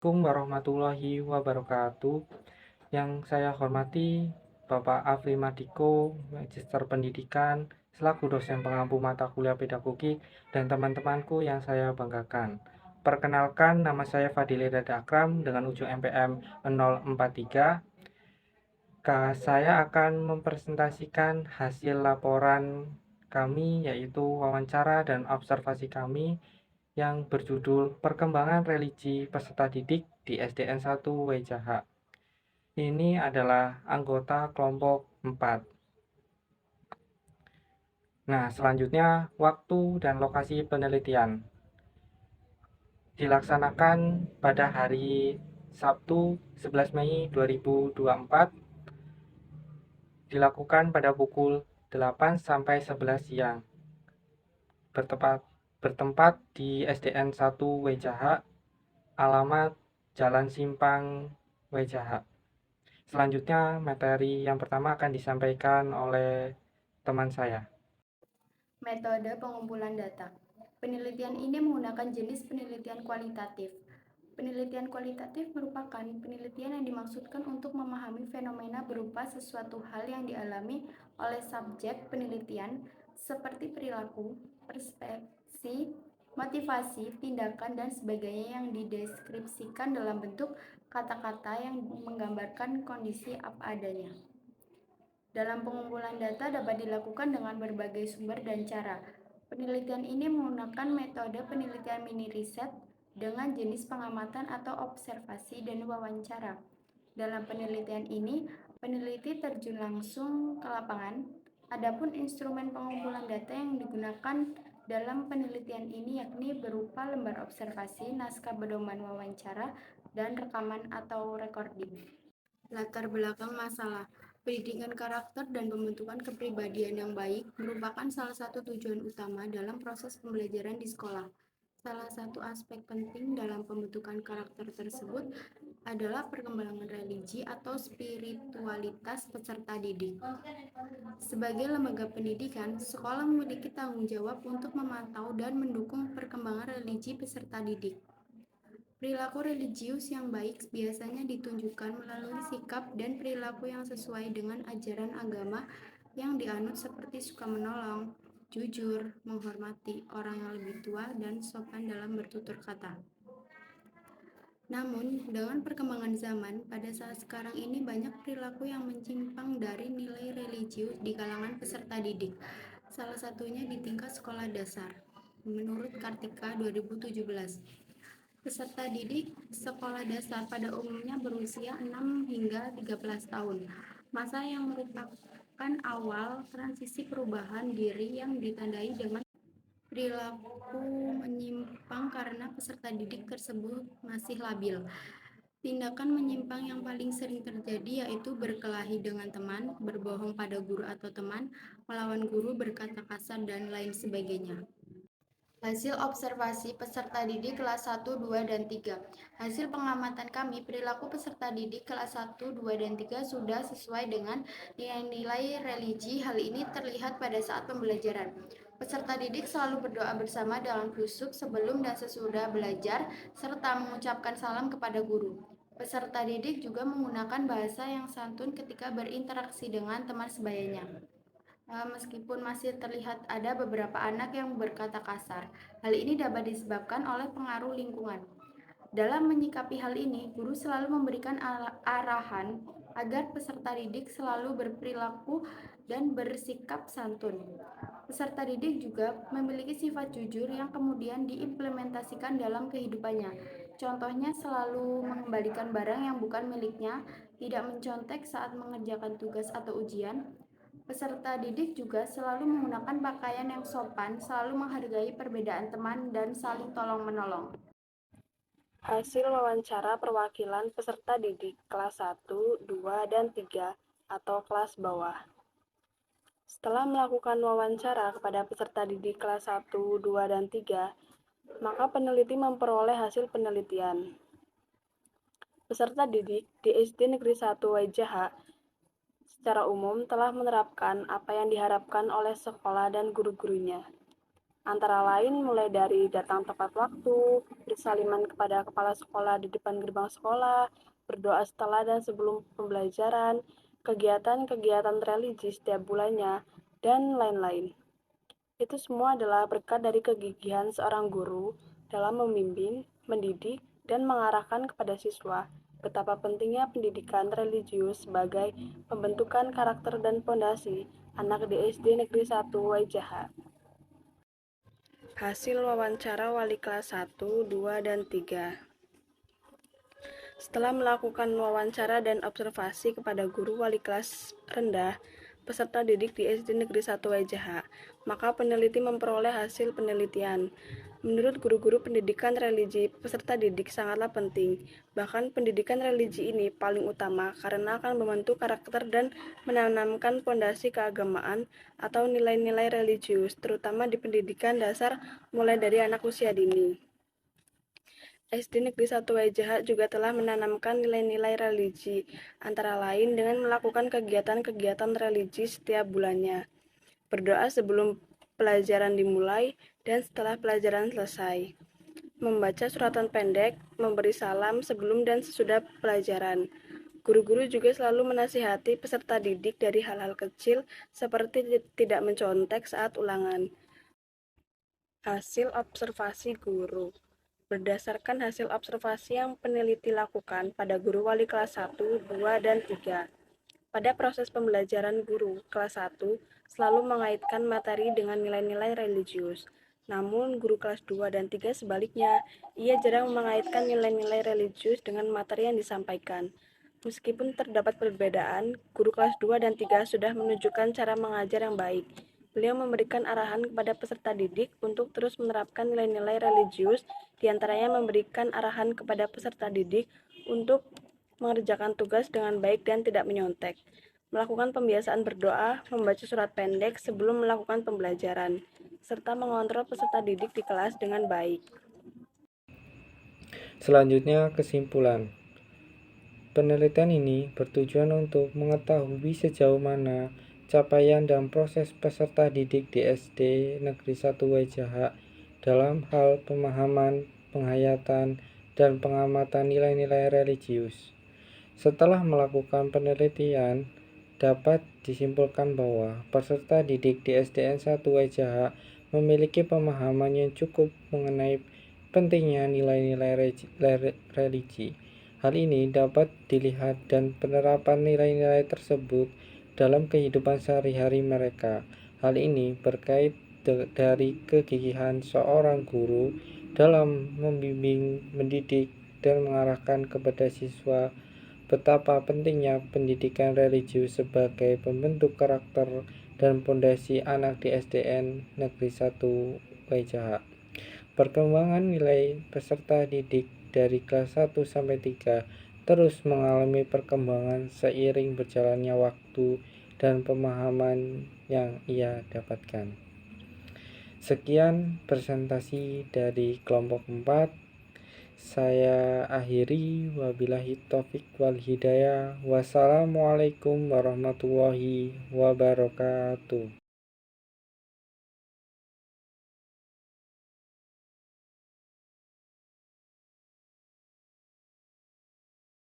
Assalamualaikum warahmatullahi wabarakatuh. Yang saya hormati Bapak Afri Madiko, Magister Pendidikan, selaku dosen pengampu mata kuliah pedagogi, dan teman-temanku yang saya banggakan. Perkenalkan, nama saya Fadili Rada Akram dengan ujung MPM 043. Saya akan mempresentasikan hasil laporan kami, yaitu wawancara dan observasi kami yang berjudul Perkembangan Religi Peserta Didik di SDN 1 WJH. Ini adalah anggota kelompok 4. Nah, selanjutnya waktu dan lokasi penelitian. Dilaksanakan pada hari Sabtu 11 Mei 2024, dilakukan pada pukul 8 sampai 11 siang. Bertempat di SDN 1 WJH, alamat Jalan Simpang WJH. Selanjutnya, materi yang pertama akan disampaikan oleh teman saya. Metode pengumpulan data. Penelitian ini menggunakan jenis penelitian kualitatif. Penelitian kualitatif merupakan penelitian yang dimaksudkan untuk memahami fenomena berupa sesuatu hal yang dialami oleh subjek penelitian seperti perilaku, persepsi, motivasi, tindakan, dan sebagainya yang dideskripsikan dalam bentuk kata-kata yang menggambarkan kondisi apa adanya. Dalam pengumpulan data dapat dilakukan dengan berbagai sumber dan cara. Penelitian ini menggunakan metode penelitian mini riset dengan jenis pengamatan atau observasi dan wawancara. Dalam penelitian ini, peneliti terjun langsung ke lapangan. Adapun instrumen pengumpulan data yang digunakan dalam penelitian ini yakni berupa lembar observasi, naskah pedoman wawancara, dan rekaman atau recording. Latar belakang masalah. Pendidikan karakter dan pembentukan kepribadian yang baik merupakan salah satu tujuan utama dalam proses pembelajaran di sekolah. Salah satu aspek penting dalam pembentukan karakter tersebut adalah perkembangan religi atau spiritualitas peserta didik. Sebagai lembaga pendidikan, sekolah memiliki tanggung jawab untuk memantau dan mendukung perkembangan religi peserta didik. Perilaku religius yang baik biasanya ditunjukkan melalui sikap dan perilaku yang sesuai dengan ajaran agama yang dianut seperti suka menolong, jujur, menghormati orang yang lebih tua, dan sopan dalam bertutur kata. Namun, dengan perkembangan zaman, pada saat sekarang ini banyak perilaku yang menyimpang dari nilai religius di kalangan peserta didik. Salah satunya di tingkat sekolah dasar. Menurut Kartika 2017, peserta didik sekolah dasar pada umumnya berusia 6 hingga 13 tahun, masa yang merupakan awal transisi perubahan diri yang ditandai dengan perilaku menyimpang karena peserta didik tersebut masih labil. Tindakan menyimpang yang paling sering terjadi yaitu berkelahi dengan teman, berbohong pada guru atau teman, melawan guru, berkata kasar, dan lain sebagainya. Hasil observasi peserta didik kelas 1, 2, dan 3. Hasil pengamatan kami, perilaku peserta didik kelas 1, 2, dan 3 sudah sesuai dengan nilai-nilai religi. Hal ini terlihat pada saat pembelajaran. Peserta didik selalu berdoa bersama dalam khusyuk sebelum dan sesudah belajar, serta mengucapkan salam kepada guru. Peserta didik juga menggunakan bahasa yang santun ketika berinteraksi dengan teman sebayanya. Meskipun masih terlihat ada beberapa anak yang berkata kasar, hal ini dapat disebabkan oleh pengaruh lingkungan. Dalam menyikapi hal ini, guru selalu memberikan arahan agar peserta didik selalu berperilaku dan bersikap santun. Peserta didik juga memiliki sifat jujur yang kemudian diimplementasikan dalam kehidupannya. Contohnya selalu mengembalikan barang yang bukan miliknya, tidak mencontek saat mengerjakan tugas atau ujian. Peserta didik juga selalu menggunakan pakaian yang sopan, selalu menghargai perbedaan teman, dan saling tolong-menolong. Hasil wawancara perwakilan peserta didik kelas 1, 2, dan 3 atau kelas bawah. Setelah melakukan wawancara kepada peserta didik kelas 1, 2, dan 3, maka peneliti memperoleh hasil penelitian. Peserta didik di SD Negeri 1 WJH secara umum telah menerapkan apa yang diharapkan oleh sekolah dan guru-gurunya. antara lain mulai dari datang tepat waktu, bersaliman kepada kepala sekolah di depan gerbang sekolah, berdoa setelah dan sebelum pembelajaran, kegiatan-kegiatan religi setiap bulannya, dan lain-lain. Itu semua adalah berkat dari kegigihan seorang guru dalam membimbing, mendidik, dan mengarahkan kepada siswa betapa pentingnya pendidikan religius sebagai pembentukan karakter dan fondasi anak di SD Negeri 1 Waijaha. Hasil wawancara wali kelas 1, 2, dan 3. Setelah melakukan wawancara dan observasi kepada guru wali kelas rendah, peserta didik di SD Negeri 1 Waijaha, maka peneliti memperoleh hasil penelitian. Menurut guru-guru pendidikan religi, peserta didik sangatlah penting. Bahkan pendidikan religi ini paling utama karena akan membentuk karakter dan menanamkan fondasi keagamaan atau nilai-nilai religius, terutama di pendidikan dasar mulai dari anak usia dini. SD Negeri 1 Waijaha juga telah menanamkan nilai-nilai religi, antara lain dengan melakukan kegiatan-kegiatan religi setiap bulannya, berdoa sebelum pelajaran dimulai dan setelah pelajaran selesai, membaca suratan pendek, memberi salam sebelum dan sesudah pelajaran. Guru-guru juga selalu menasihati peserta didik dari hal-hal kecil seperti tidak mencontek saat ulangan. Hasil observasi guru. Berdasarkan hasil observasi yang peneliti lakukan pada guru wali kelas 1, 2, dan 3. Pada proses pembelajaran guru kelas 1 selalu mengaitkan materi dengan nilai-nilai religius. Namun guru kelas 2 dan 3 sebaliknya, ia jarang mengaitkan nilai-nilai religius dengan materi yang disampaikan. Meskipun terdapat perbedaan, guru kelas 2 dan 3 sudah menunjukkan cara mengajar yang baik. Beliau memberikan arahan kepada peserta didik untuk terus menerapkan nilai-nilai religius, diantaranya memberikan arahan kepada peserta didik untuk mengerjakan tugas dengan baik dan tidak menyontek, melakukan pembiasaan berdoa, membaca surat pendek sebelum melakukan pembelajaran, serta mengontrol peserta didik di kelas dengan baik. Selanjutnya, kesimpulan. Penelitian ini bertujuan untuk mengetahui sejauh mana capaian dan proses peserta didik di SD Negeri 1 Waijaha dalam hal pemahaman, penghayatan, dan pengamatan nilai-nilai religius. Setelah melakukan penelitian, dapat disimpulkan bahwa peserta didik di SDN 1 Waijaha memiliki pemahaman yang cukup mengenai pentingnya nilai-nilai religi. Hal ini dapat dilihat dan penerapan nilai-nilai tersebut dalam kehidupan sehari-hari mereka. Hal ini berkait dari kegigihan seorang guru dalam membimbing, mendidik, dan mengarahkan kepada siswa betapa pentingnya pendidikan religius sebagai pembentuk karakter dan fondasi anak di SDN Negeri 1 Waijaha. Perkembangan nilai peserta didik dari kelas 1 sampai 3 terus mengalami perkembangan seiring berjalannya waktu dan pemahaman yang ia dapatkan. Sekian presentasi dari kelompok 4. Saya akhiri, wabillahi taufik wal hidayah. Wassalamualaikum warahmatullahi wabarakatuh.